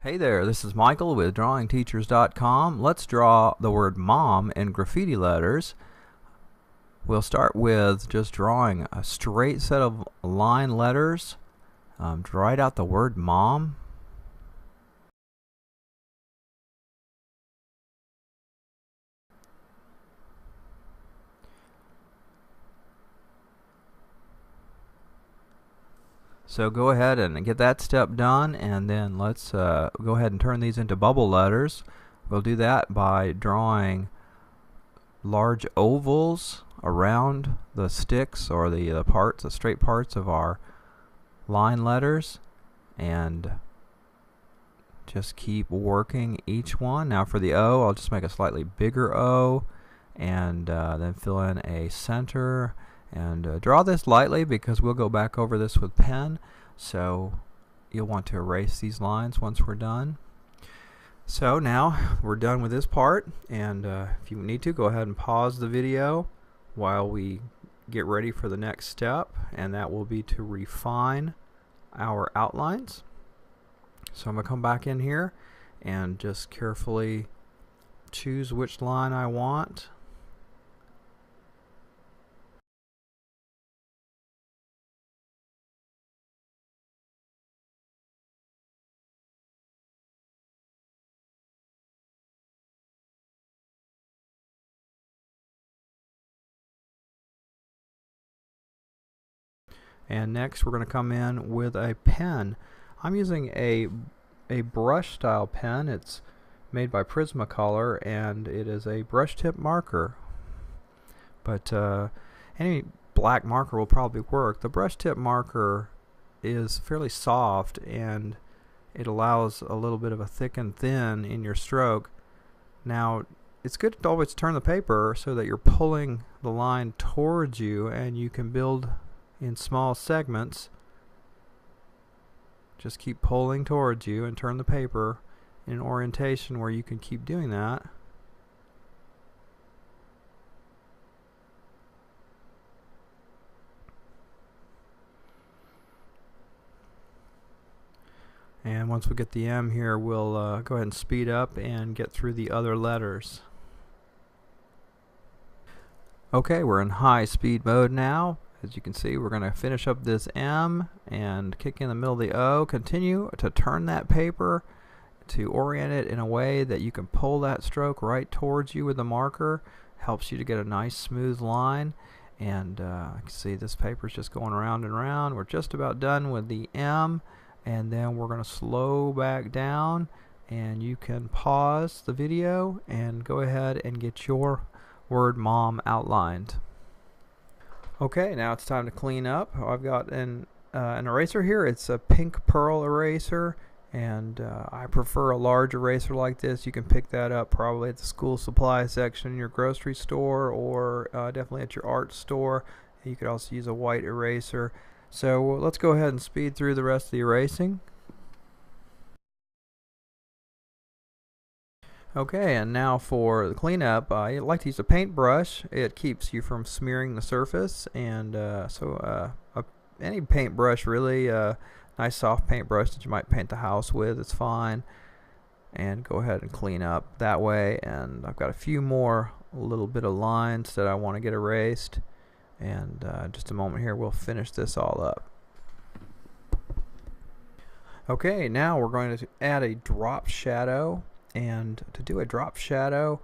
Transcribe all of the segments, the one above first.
Hey there, this is Michael with DrawingTeachers.com. Let's draw the word mom in graffiti letters. We'll start with just drawing a straight set of line letters. Write out the word mom. So go ahead and get that step done, and then let's go ahead and turn these into bubble letters. We'll do that by drawing large ovals around the sticks or the straight parts of our line letters, and just keep working each one. Now for the O, I'll just make a slightly bigger O, and then fill in a center, and draw this lightly because we'll go back over this with pen, so you'll want to erase these lines once we're done. So now we're done with this part, and if you need to, go ahead and pause the video while we get ready for the next step, and that will be to refine our outlines. So I'm going to come back in here and just carefully choose which line I want. And next we're going to come in with a pen. I'm using a brush style pen. It's made by Prismacolor, and it is a brush tip marker, but any black marker will probably work. The brush tip marker is fairly soft, and it allows a little bit of a thick and thin in your stroke. Now it's good to always turn the paper so that you're pulling the line towards you, and you can build in small segments. Just keep pulling towards you and turn the paper in an orientation where you can keep doing that. And once we get the M here, we'll go ahead and speed up and get through the other letters. Okay, we're in high speed mode now. As you can see, we're going to finish up this M and kick in the middle of the O. Continue to turn that paper to orient it in a way that you can pull that stroke right towards you with the marker. Helps you to get a nice smooth line. And you can see this paper is just going around and around. We're just about done with the M, and then we're going to slow back down, and you can pause the video and go ahead and get your word mom outlined. Okay, now it's time to clean up. I've got an eraser here. It's a pink pearl eraser, and I prefer a large eraser like this. You can pick that up probably at the school supply section in your grocery store, or definitely at your art store. You could also use a white eraser. So let's go ahead and speed through the rest of the erasing. Okay, and now for the cleanup, I like to use a paintbrush. It keeps you from smearing the surface, and any paintbrush really, nice soft paintbrush that you might paint the house with, it's fine. And go ahead and clean up that way. And I've got a few more little bit of lines that I want to get erased, and just a moment here we'll finish this all up. Okay, now we're going to add a drop shadow. And to do a drop shadow,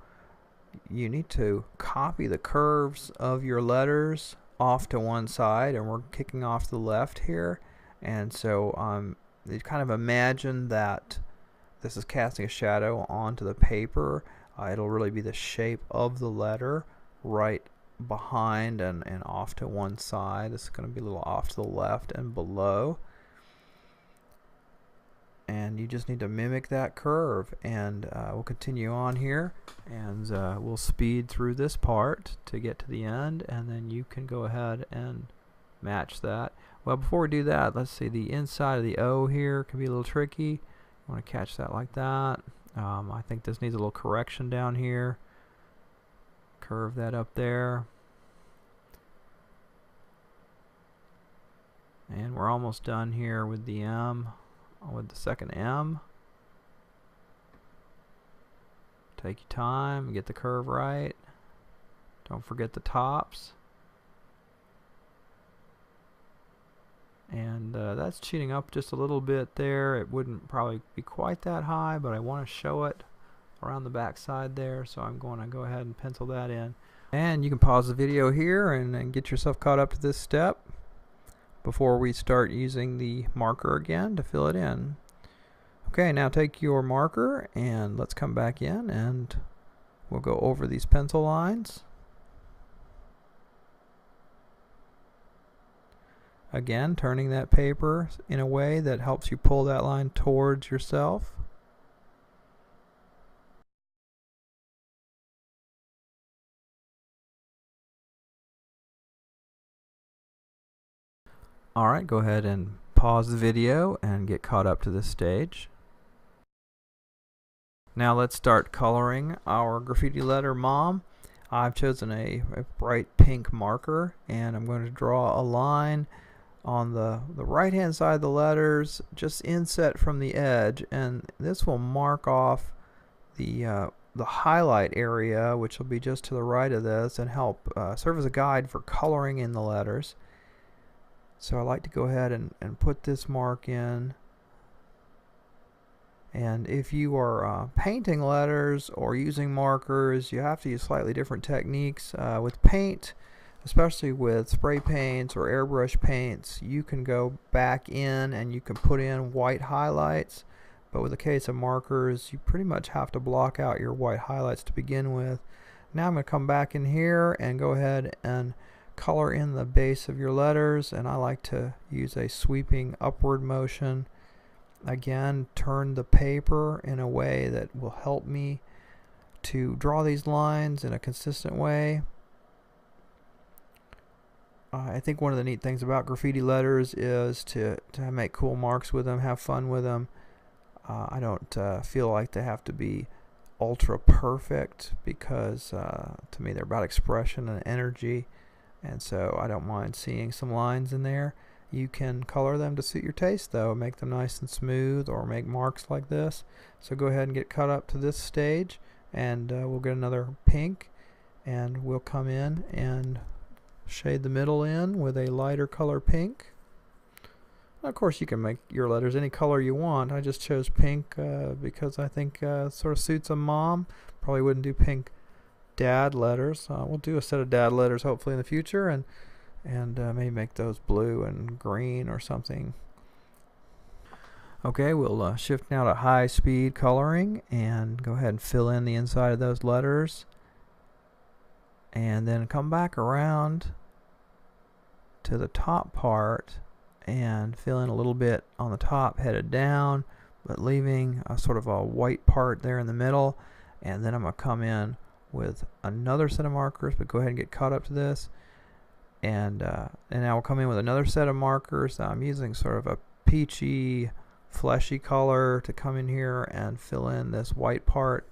you need to copy the curves of your letters off to one side, and we're kicking off to the left here. And so you kind of imagine that this is casting a shadow onto the paper. It'll really be the shape of the letter right behind and off to one side. This is going to be a little off to the left and below. And you just need to mimic that curve, and we'll continue on here, and we'll speed through this part to get to the end, and then you can go ahead and match that. Well, before we do that, let's see, the inside of the O here can be a little tricky. You want to catch that like that. I think this needs a little correction down here. Curve that up there. And we're almost done here with the M. With the second M. Take your time, get the curve right. Don't forget the tops. And that's cheating up just a little bit there. It wouldn't probably be quite that high, but I want to show it around the back side there, so I'm going to go ahead and pencil that in. And you can pause the video here and get yourself caught up to this step before we start using the marker again to fill it in. Okay, now take your marker and let's come back in and we'll go over these pencil lines. Again, turning that paper in a way that helps you pull that line towards yourself. Alright, go ahead and pause the video and get caught up to this stage. Now let's start coloring our graffiti letter Mom. I've chosen a bright pink marker and I'm going to draw a line on the right hand side of the letters, just inset from the edge, and this will mark off the highlight area, which will be just to the right of this, and help serve as a guide for coloring in the letters. So I like to go ahead and put this mark in. And if you are painting letters or using markers, you have to use slightly different techniques. With paint, especially with spray paints or airbrush paints, you can go back in and you can put in white highlights. But with the case of markers, you pretty much have to block out your white highlights to begin with. Now I'm going to come back in here and go ahead and color in the base of your letters, and I like to use a sweeping upward motion. Again, turn the paper in a way that will help me to draw these lines in a consistent way. I think one of the neat things about graffiti letters is to make cool marks with them, have fun with them. I don't feel like they have to be ultra perfect, because to me they're about expression and energy, and so I don't mind seeing some lines in there. You can color them to suit your taste though, make them nice and smooth, or make marks like this. So go ahead and get cut up to this stage, and we'll get another pink, and we'll come in and shade the middle in with a lighter color pink. Of course you can make your letters any color you want. I just chose pink because I think it sort of suits a mom. Probably wouldn't do pink dad letters. We'll do a set of dad letters hopefully in the future, and maybe make those blue and green or something. Okay, we'll shift now to high speed coloring and go ahead and fill in the inside of those letters, and then come back around to the top part and fill in a little bit on the top headed down, but leaving a sort of a white part there in the middle. And then I'm going to come in with another set of markers, but go ahead and get caught up to this, and now we'll come in with another set of markers. I'm using sort of a peachy fleshy color to come in here and fill in this white part.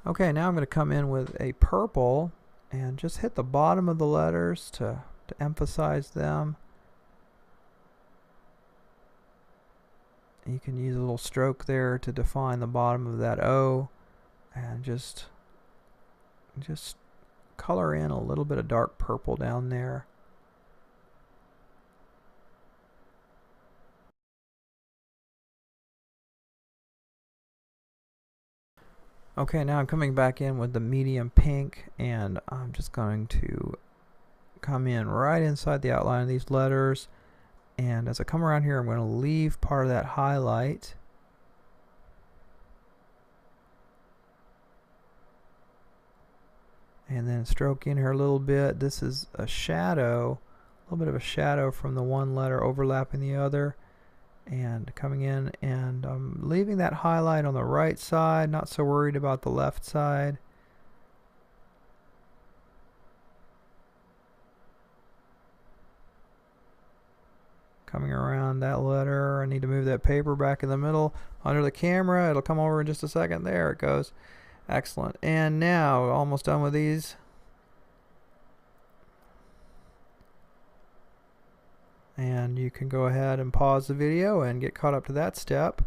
Okay, now I'm going to come in with a purple and just hit the bottom of the letters to emphasize them. You can use a little stroke there to define the bottom of that O, and just color in a little bit of dark purple down there. Okay, now I'm coming back in with the medium pink, and I'm just going to come in right inside the outline of these letters, and as I come around here I'm going to leave part of that highlight, and then stroke in here a little bit. This is a shadow, a little bit of a shadow from the one letter overlapping the other, and coming in and leaving that highlight on the right side, not so worried about the left side. Coming around that letter, I need to move that paper back in the middle under the camera. It'll come over in just a second. There it goes. Excellent. And now, almost done with these. And you can go ahead and pause the video and get caught up to that step.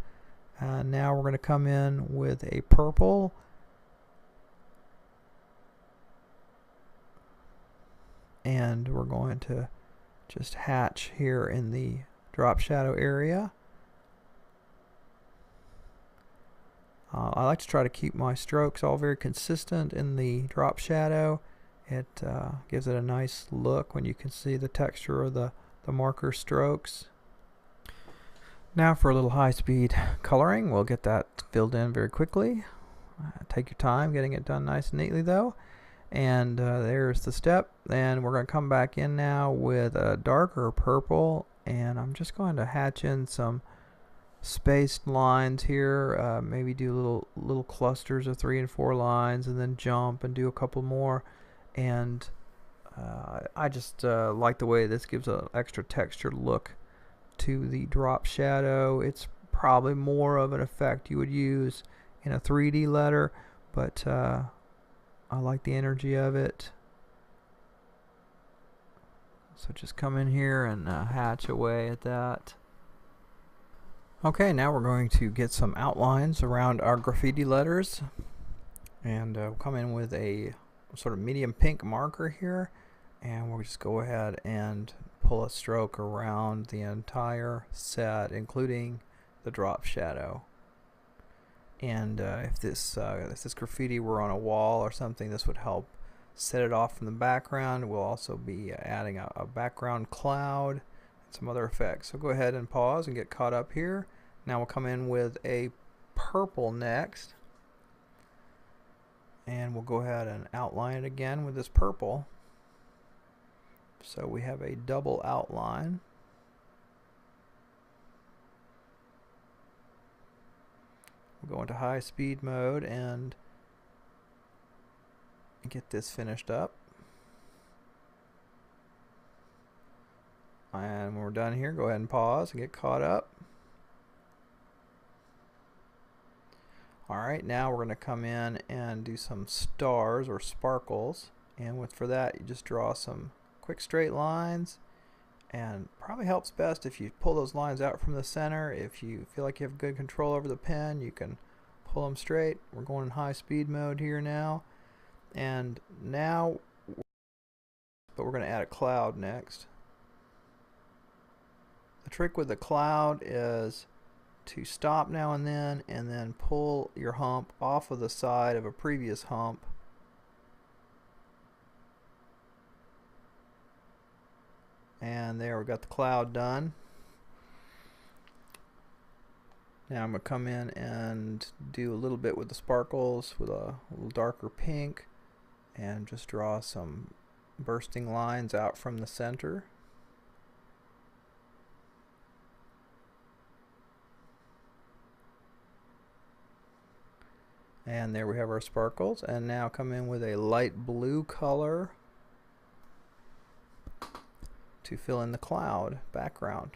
Now we're going to come in with a purple. And we're going to just hatch here in the drop shadow area. I like to try to keep my strokes all very consistent in the drop shadow. It gives it a nice look when you can see the texture of the marker strokes. Now for a little high-speed coloring. We'll get that filled in very quickly. Take your time getting it done nice and neatly though. And there's the step. Then we're going to come back in now with a darker purple, and I'm just going to hatch in some spaced lines here. Maybe do little clusters of 3 and 4 lines, and then jump and do a couple more. And I just like the way this gives an extra textured look to the drop shadow. It's probably more of an effect you would use in a 3D letter, but I like the energy of it. So just come in here and hatch away at that. Okay, now we're going to get some outlines around our graffiti letters, and we'll come in with a sort of medium pink marker here, and we'll just go ahead and pull a stroke around the entire set, including the drop shadow. And if this graffiti were on a wall or something, this would help set it off from the background. We'll also be adding a background cloud and some other effects. So go ahead and pause and get caught up here. Now we'll come in with a purple next, and we'll go ahead and outline it again with this purple. So we have a double outline. We'll go into high speed mode and get this finished up. And when we're done here, go ahead and pause and get caught up. Alright, now we're going to come in and do some stars or sparkles. And for that, you just draw some quick straight lines. And probably helps best if you pull those lines out from the center. If you feel like you have good control over the pen, you can pull them straight. We're going in high speed mode here now. And now, but we're going to add a cloud next. The trick with the cloud is to stop now and then pull your hump off of the side of a previous hump. And there, we got the cloud done. Now I'm going to come in and do a little bit with the sparkles with a little darker pink, and just draw some bursting lines out from the center. And there we have our sparkles. And now come in with a light blue color to fill in the cloud background.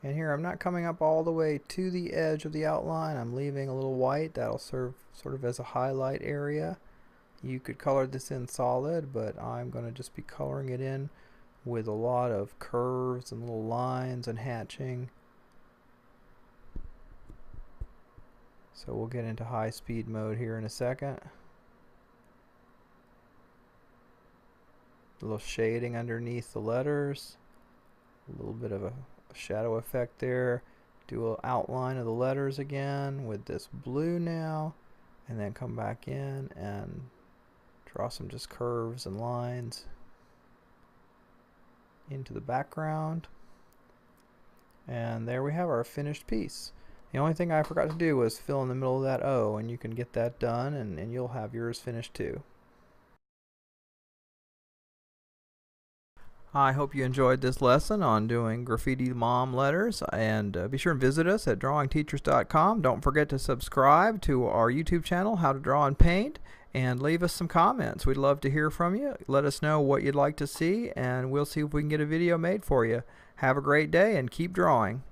And here I'm not coming up all the way to the edge of the outline. I'm leaving a little white. That'll serve sort of as a highlight area. You could color this in solid, but I'm going to just be coloring it in with a lot of curves and little lines and hatching. So we'll get into high speed mode here in a second. A little shading underneath the letters, a little bit of a shadow effect there. Do an outline of the letters again with this blue now, and then come back in and draw some just curves and lines into the background. And there we have our finished piece. The only thing I forgot to do was fill in the middle of that O, and you can get that done, and you'll have yours finished too. I hope you enjoyed this lesson on doing graffiti mom letters, and be sure and visit us at drawingteachers.com. Don't forget to subscribe to our YouTube channel, How to Draw and Paint, and leave us some comments. We'd love to hear from you. Let us know what you'd like to see, and we'll see if we can get a video made for you. Have a great day and keep drawing.